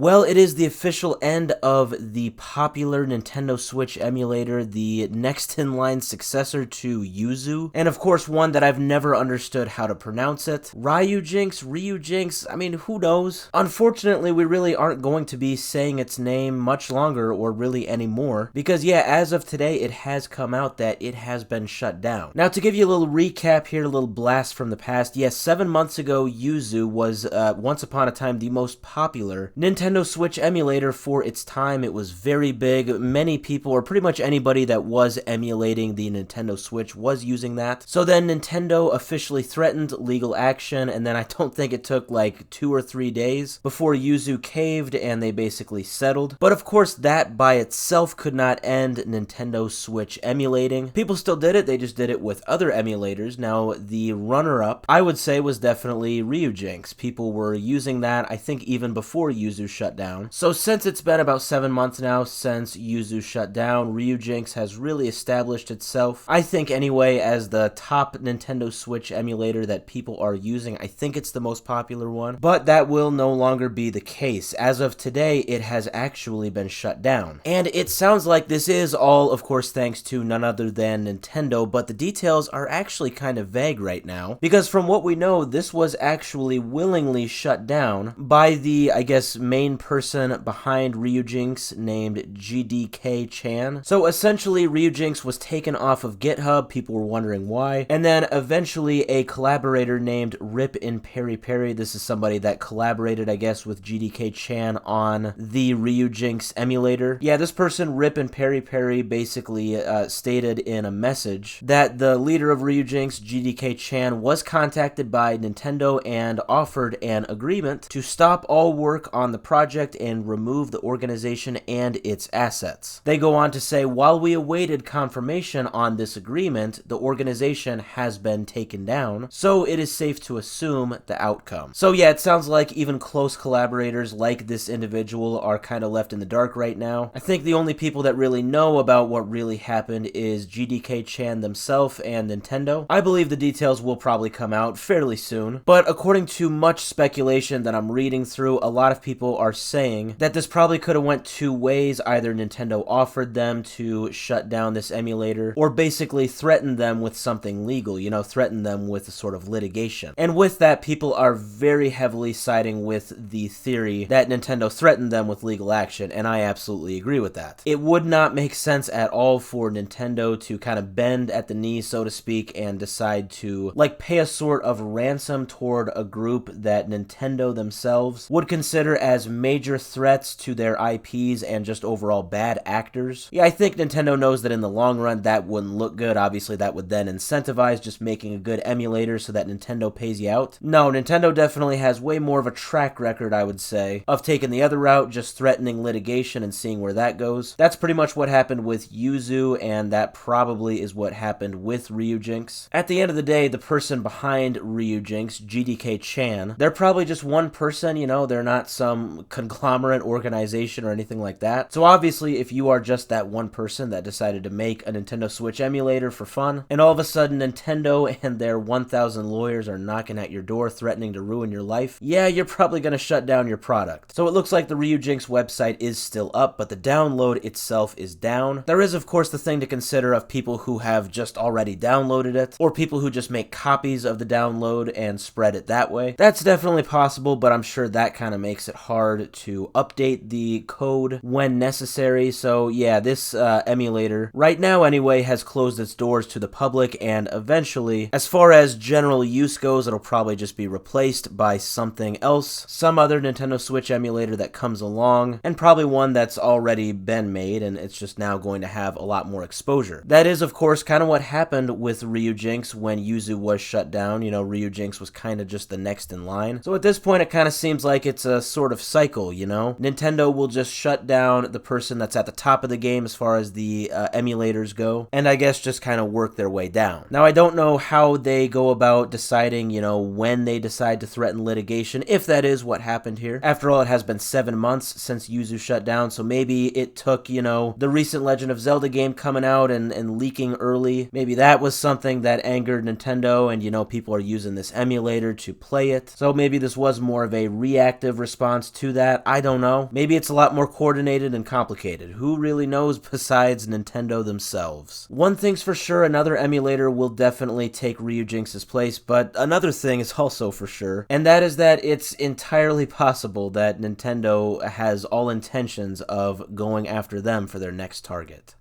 Well, it is the official end of the popular Nintendo Switch emulator, the next-in-line successor to Yuzu, and of course one that I've never understood how to pronounce it. Ryujinx, I mean, who knows? Unfortunately, we really aren't going to be saying its name much longer, or really anymore, because yeah, as of today, it has come out that it has been shut down. Now, to give you a little recap here, a little blast from the past, yes, 7 months ago, Yuzu was, once upon a time, the most popular Nintendo Switch emulator for its time. It was very big. Many people, or pretty much anybody that was emulating the Nintendo Switch, was using that. So then Nintendo officially threatened legal action, and then I don't think it took like 2 or 3 days before Yuzu caved and they basically settled. But of course, that by itself could not end Nintendo Switch emulating. People still did it, they just did it with other emulators. Now, the runner-up, I would say, was definitely Ryujinx. People were using that, I think, even before Yuzu shut down. So since it's been about 7 months now since Yuzu shut down, Ryujinx has really established itself, I think anyway, as the top Nintendo Switch emulator that people are using. I think it's the most popular one, but that will no longer be the case. As of today, it has actually been shut down. And it sounds like this is all, of course, thanks to none other than Nintendo, but the details are actually kind of vague right now, because from what we know, this was actually willingly shut down by the, I guess, main person behind Ryujinx named GDK Chan. So essentially, Ryujinx was taken off of GitHub, people were wondering why, and then eventually a collaborator named Rip in Peri Peri, this is somebody that collaborated, I guess, with GDK Chan on the Ryujinx emulator. Yeah, this person, Rip in Peri Peri, basically stated in a message that the leader of Ryujinx, GDK Chan, was contacted by Nintendo and offered an agreement to stop all work on the project and remove the organization and its assets. They go on to say, while we awaited confirmation on this agreement, the organization has been taken down, so it is safe to assume the outcome. So yeah, it sounds like even close collaborators like this individual are kind of left in the dark right now. I think the only people that really know about what really happened is GDK Chan themselves and Nintendo. I believe the details will probably come out fairly soon, but according to much speculation that I'm reading through, a lot of people are saying that this probably could have went 2 ways. Either Nintendo offered them to shut down this emulator, or basically threatened them with something legal, you know, threatened them with a sort of litigation. And with that, people are very heavily siding with the theory that Nintendo threatened them with legal action, and I absolutely agree with that. It would not make sense at all for Nintendo to kind of bend at the knee, so to speak, and decide to, like, pay a sort of ransom toward a group that Nintendo themselves would consider as major threats to their IPs and just overall bad actors. Yeah, I think Nintendo knows that in the long run that wouldn't look good. Obviously, that would then incentivize just making a good emulator so that Nintendo pays you out. No, Nintendo definitely has way more of a track record, I would say, of taking the other route, just threatening litigation and seeing where that goes. That's pretty much what happened with Yuzu, and that probably is what happened with Ryujinx. At the end of the day, the person behind Ryujinx, GDK Chan, they're probably just one person, you know, they're not some conglomerate organization or anything like that. So obviously, if you are just that one person that decided to make a Nintendo Switch emulator for fun, and all of a sudden Nintendo and their 1,000 lawyers are knocking at your door threatening to ruin your life, yeah, you're probably going to shut down your product. So it looks like the Ryujinx website is still up, but the download itself is down. There is, of course, the thing to consider of people who have just already downloaded it, or people who just make copies of the download and spread it that way. That's definitely possible, but I'm sure that kind of makes it hard to update the code when necessary. So yeah, this emulator, right now anyway, has closed its doors to the public, and eventually, as far as general use goes, it'll probably just be replaced by something else, some other Nintendo Switch emulator that comes along, and probably one that's already been made, and it's just now going to have a lot more exposure. That is, of course, kind of what happened with Ryujinx when Yuzu was shut down. You know, Ryujinx was kind of just the next in line. So at this point, it kind of seems like it's a sort of cycle, you know? Nintendo will just shut down the person that's at the top of the game as far as the emulators go, and I guess just kind of work their way down. Now, I don't know how they go about deciding, you know, when they decide to threaten litigation, if that is what happened here. After all, it has been 7 months since Yuzu shut down, so maybe it took, you know, the recent Legend of Zelda game coming out and leaking early. Maybe that was something that angered Nintendo, and, you know, people are using this emulator to play it. So maybe this was more of a reactive response to do that? I don't know. Maybe it's a lot more coordinated and complicated. Who really knows besides Nintendo themselves? One thing's for sure, another emulator will definitely take Ryujinx's place, but another thing is also for sure, and that is that it's entirely possible that Nintendo has all intentions of going after them for their next target.